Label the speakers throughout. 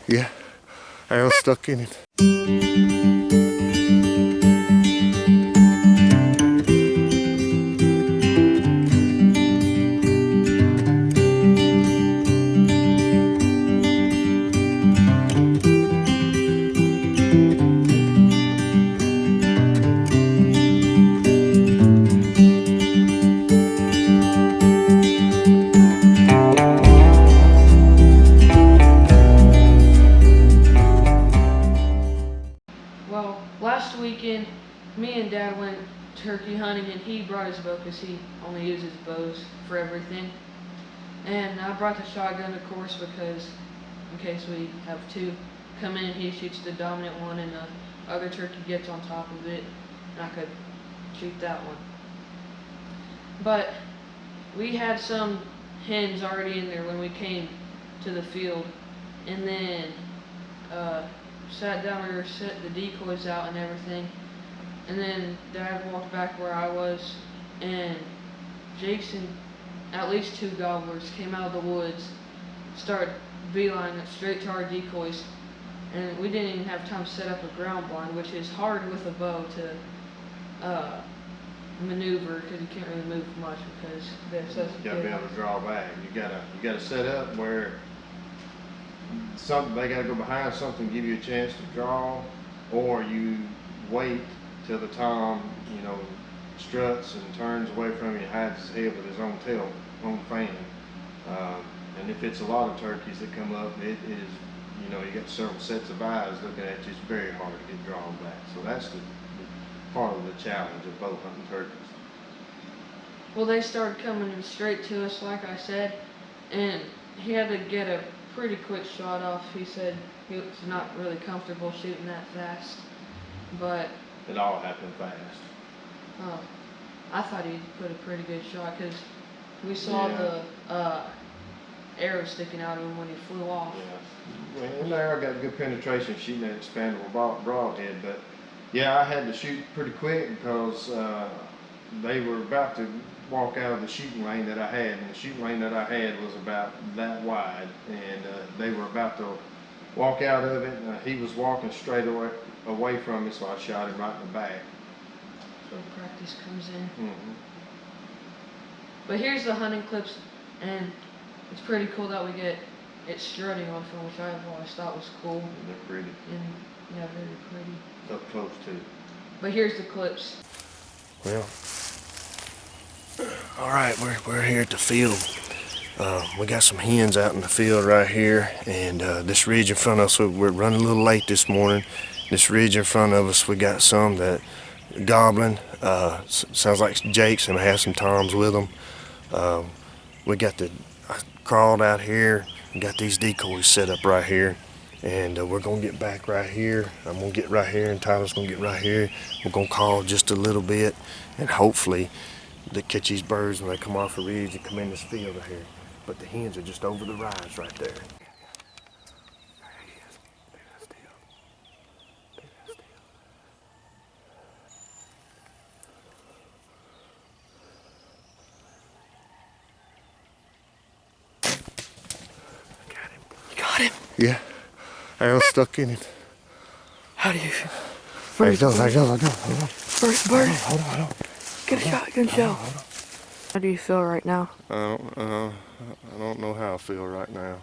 Speaker 1: Yeah, I was stuck in it.
Speaker 2: Well, last weekend, me and Dad went turkey hunting, and he brought his bow because he only uses bows for everything. And I brought the shotgun, of course, because in case we have two come in, he shoots the dominant one, and the other turkey gets on top of it, and I could shoot that one. But we had some hens already in there when we came to the field, and then sat down, we were set the decoys out and everything, and then Dad walked back where I was, and Jason, at least two gobblers, came out of the woods, started beelining it straight to our decoys, and we didn't even have time to set up a ground blind, which is hard with a bow to maneuver, because you can't really move much because they're such
Speaker 3: You gotta be able to draw back. You gotta set up where they gotta go behind something, give you a chance to draw, or you wait till the tom, struts and turns away from you, hides his head with his own tail, own fan. And if it's a lot of turkeys that come up, it is, you got several sets of eyes looking at you. It's very hard to get drawn back. So that's the part of the challenge of bow hunting turkeys.
Speaker 2: Well, they started coming in straight to us, like I said, and he had to get a pretty quick shot off. He said he was not really comfortable shooting that fast, but
Speaker 3: It all happened fast.
Speaker 2: I thought he put a pretty good shot because we saw the arrow sticking out of him when he flew off.
Speaker 3: Yeah. Well, in there I got good penetration shooting that expandable broadhead, but yeah, I had to shoot pretty quick because they were about to walk out of the shooting lane that I had, and the shooting lane that I had was about that wide, and they were about to walk out of it. He was walking straight away from me, so I shot him right in the back.
Speaker 2: So practice comes in.
Speaker 3: Mm-hmm.
Speaker 2: But here's the hunting clips, and it's pretty cool that we get it strutting on film, which I've always thought was cool.
Speaker 3: And they're pretty.
Speaker 2: And yeah, very pretty.
Speaker 3: Up close too.
Speaker 2: But here's the clips.
Speaker 1: Well, all right, we're here at the field. We got some hens out in the field right here, and this ridge in front of us, we're running a little late this morning. This ridge in front of us, we got some that gobbling. Sounds like jakes, and I have some toms with them. I crawled out here and got these decoys set up right here, and we're gonna get back right here. I'm gonna get right here, and Tyler's gonna get right here. We're gonna call just a little bit, and hopefully they catch these birds when they come off the ridge and come in this field right here. But the hens are just over the rise right there. Yeah, I was stuck in it.
Speaker 2: How do you
Speaker 1: There you go.
Speaker 2: First bird.
Speaker 1: Hold on.
Speaker 2: Get a shotgun shell. How do you feel right now?
Speaker 1: I don't know how I feel right now,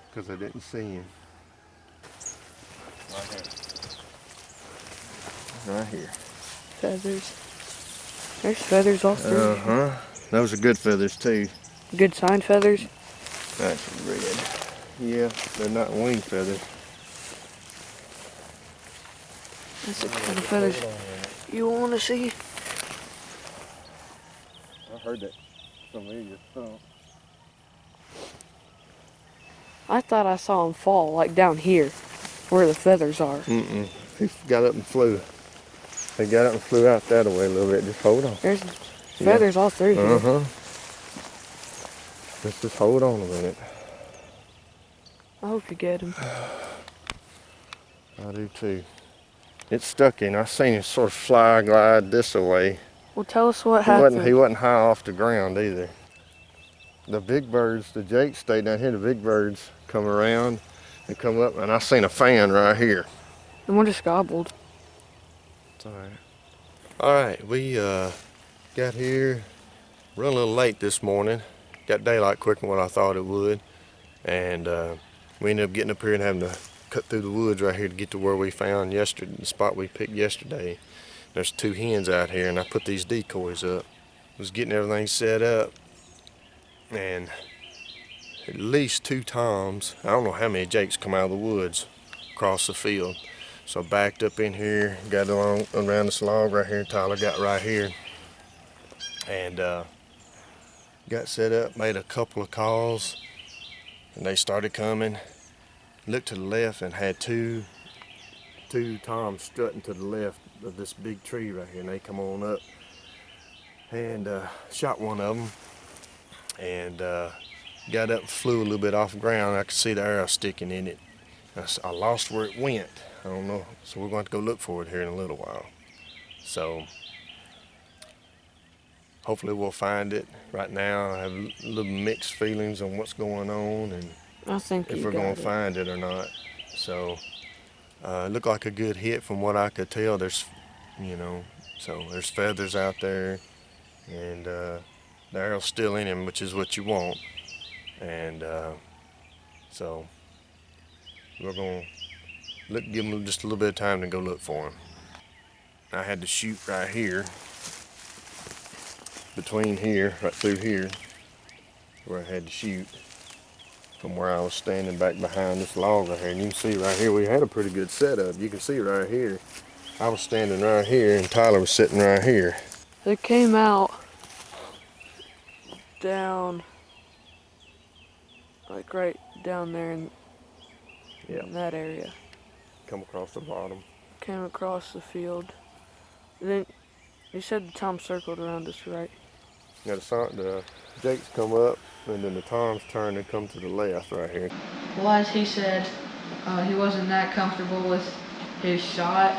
Speaker 1: because I didn't see him. Right here.
Speaker 2: Feathers. There's feathers all through.
Speaker 1: Those are good feathers too.
Speaker 2: Good sign feathers.
Speaker 1: That's red. Yeah, they're not wing feathers.
Speaker 2: That's the kind of feathers you want to see.
Speaker 1: I heard that familiar thump.
Speaker 2: I thought I saw them fall, like down here, where the feathers are.
Speaker 1: He got up and flew. They got up and flew out that way a little bit. Just hold on.
Speaker 2: There's feathers all through here.
Speaker 1: Let's just hold on a minute.
Speaker 2: I hope you get him.
Speaker 1: I do too. It's stuck in. I seen him sort of glide this way.
Speaker 2: Well, tell us what happened.
Speaker 1: He wasn't high off the ground either. The big birds, the jakes stayed down here. The big birds come around They come up, and I seen a fan right here.
Speaker 2: And one just gobbled.
Speaker 1: It's all right. All right, we got here, run a little late this morning. Got daylight quicker than what I thought it would, and we ended up getting up here and having to cut through the woods right here to get to where we found yesterday, the spot we picked yesterday. There's 2 hens out here, and I put these decoys up. Was getting everything set up, and at least 2 toms, I don't know how many jakes, come out of the woods across the field. So I backed up in here, got along around this log right here Tyler got right here, and got set up, made a couple of calls, and they started coming. Looked to the left and had two toms strutting to the left of this big tree right here, and they come on up and shot one of them, and got up and flew a little bit off the ground. I could see the arrow sticking in it. I lost where it went. I don't know, so we're going to go look for it here in a little while. So hopefully we'll find it. Right now I have a little mixed feelings on what's going on and
Speaker 2: I think
Speaker 1: if
Speaker 2: you
Speaker 1: we're
Speaker 2: got
Speaker 1: going
Speaker 2: it.
Speaker 1: to find it or not. So it looked like a good hit from what I could tell. There's, so there's feathers out there, and the arrow's still in him, which is what you want. And so we're going to give him just a little bit of time to go look for him. I had to shoot right here, between here, right through here, where I had to shoot from where I was standing back behind this log right here. And you can see right here, we had a pretty good setup. You can see right here, I was standing right here and Tyler was sitting right here.
Speaker 2: They came out down, like right down there in that area.
Speaker 1: Come across the bottom.
Speaker 2: Came across the field. And then you said the tom circled around us, right?
Speaker 1: Now the jakes come up, and then the toms turn and come to the left right here.
Speaker 2: Well, as he said, he wasn't that comfortable with his shot.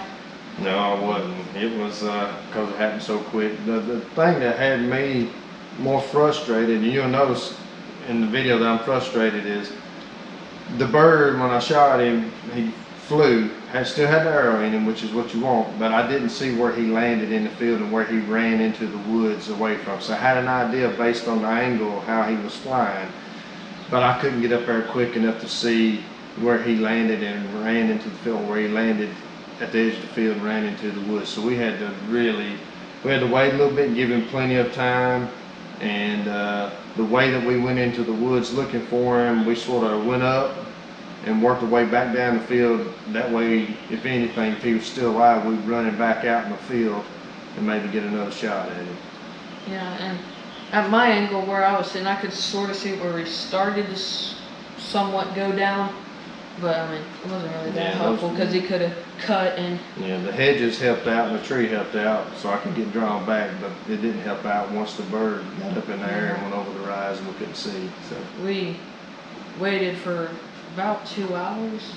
Speaker 3: No, I wasn't. It was because it happened so quick. The thing that had me more frustrated, and you'll notice in the video that I'm frustrated, is the bird, when I shot him, he flew, still had the arrow in him, which is what you want, but I didn't see where he landed in the field and where he ran into the woods away from. So I had an idea based on the angle of how he was flying, but I couldn't get up there quick enough to see where he landed and ran into the field, where he landed at the edge of the field and ran into the woods. So we had to wait a little bit and give him plenty of time. And the way that we went into the woods looking for him, we sort of went up and worked our way back down the field. That way, if anything, if he was still alive, we'd run him back out in the field and maybe get another shot at him.
Speaker 2: Yeah, and at my angle where I was sitting, I could sort of see where he started to somewhat go down. But I mean, it wasn't really that helpful because he could have cut and.
Speaker 3: Yeah, the hedges helped out and the tree helped out, so I could get drawn back. But it didn't help out once the bird got up in the air and went over the rise and we couldn't see. So
Speaker 2: we waited for about 2 hours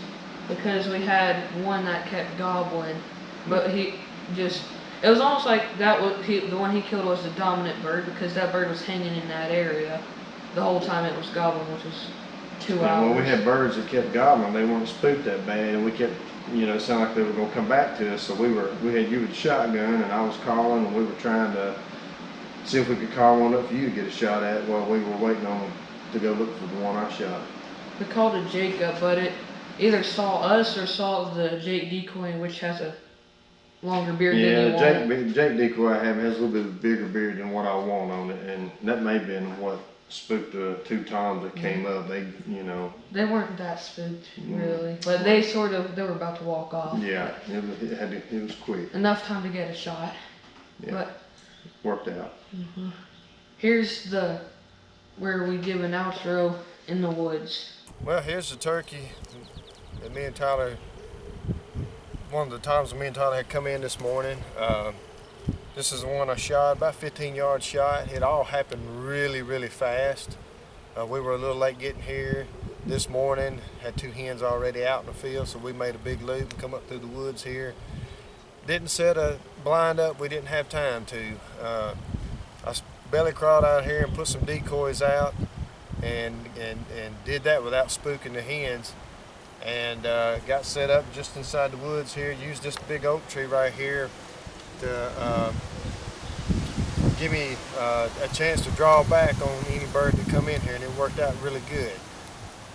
Speaker 2: because we had one that kept gobbling, but it was almost like the one he killed was the dominant bird because that bird was hanging in that area the whole time it was gobbling, which was 2 hours.
Speaker 3: Well, we had birds that kept gobbling. They weren't spooked that bad, and we kept, it sounded like they were going to come back to us. So we had you with the shotgun, and I was calling, and we were trying to see if we could call one up for you to get a shot at while we were waiting on to go look for the one I shot.
Speaker 2: We called a Jake up, but it either saw us or saw the Jake decoy, which has a longer beard than you want.
Speaker 3: Jake decoy I have has a little bit of a bigger beard than what I want on it, and that may have been what spooked the 2 toms that came up.
Speaker 2: They weren't that spooked, really, but they were about to walk off.
Speaker 3: Yeah, it was quick.
Speaker 2: Enough time to get a shot.
Speaker 3: Yeah,
Speaker 2: but
Speaker 3: worked out.
Speaker 2: Here's where we give an outro in the woods.
Speaker 1: Well, here's the turkey that me and Tyler, one of the times me and Tyler had come in this morning. This is the one I shot, about 15-yard shot. It all happened really, really fast. We were a little late getting here this morning, had 2 hens already out in the field, so we made a big loop and come up through the woods here. Didn't set a blind up, we didn't have time to. I belly crawled out here and put some decoys out and did that without spooking the hens.
Speaker 3: and got set up just inside the woods here. Used this big oak tree right here to give me a chance to draw back on any bird that come in here, and it worked out really good.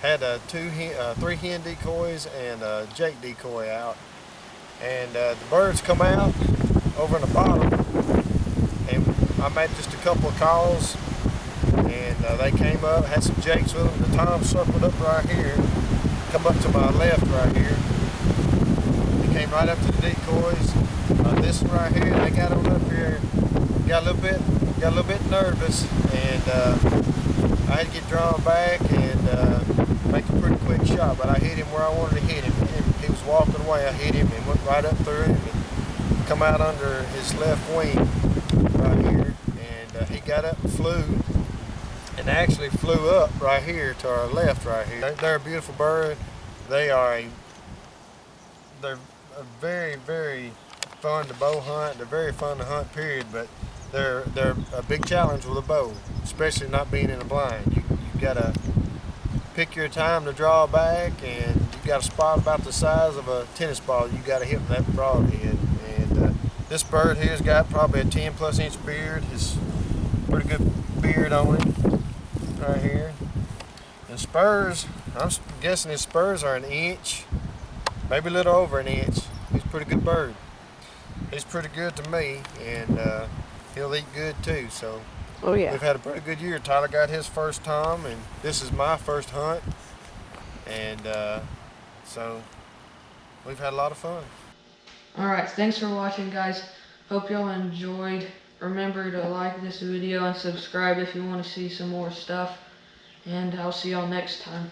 Speaker 3: Had 3 hen decoys and a jake decoy out, and the birds come out over in the bottom, and I made just a couple of calls, and they came up, had some jakes with them. The tom circled up right here, come up to my left right here. They came right up to the decoys. This one right here, they got on up here, got a little bit nervous, and I had to get drawn back and make a pretty quick shot, but I hit him where I wanted to hit him. And he was walking away, I hit him and went right up through him and come out under his left wing right here, and he got up and flew, and actually flew up right here to our left right here. They're a beautiful bird. They're very, very fun to bow hunt. They're very fun to hunt, period, but they're a big challenge with a bow, especially not being in a blind. You gotta pick your time to draw back, and you got a spot about the size of a tennis ball you gotta hit with that broadhead. And this bird here's got probably a 10+ inch beard. It's pretty good beard on him right here. And spurs, I'm guessing his spurs are 1 inch, maybe a little over 1 inch. He's a pretty good bird. He's pretty good to me, and he'll eat good too. So
Speaker 4: Oh yeah.
Speaker 3: we've had a pretty good year. Tyler got his first tom, and this is my first hunt, and so we've had a lot of fun.
Speaker 2: Alright, thanks for watching, guys. Hope y'all enjoyed. Remember to like this video and subscribe if you want to see some more stuff. And I'll see y'all next time.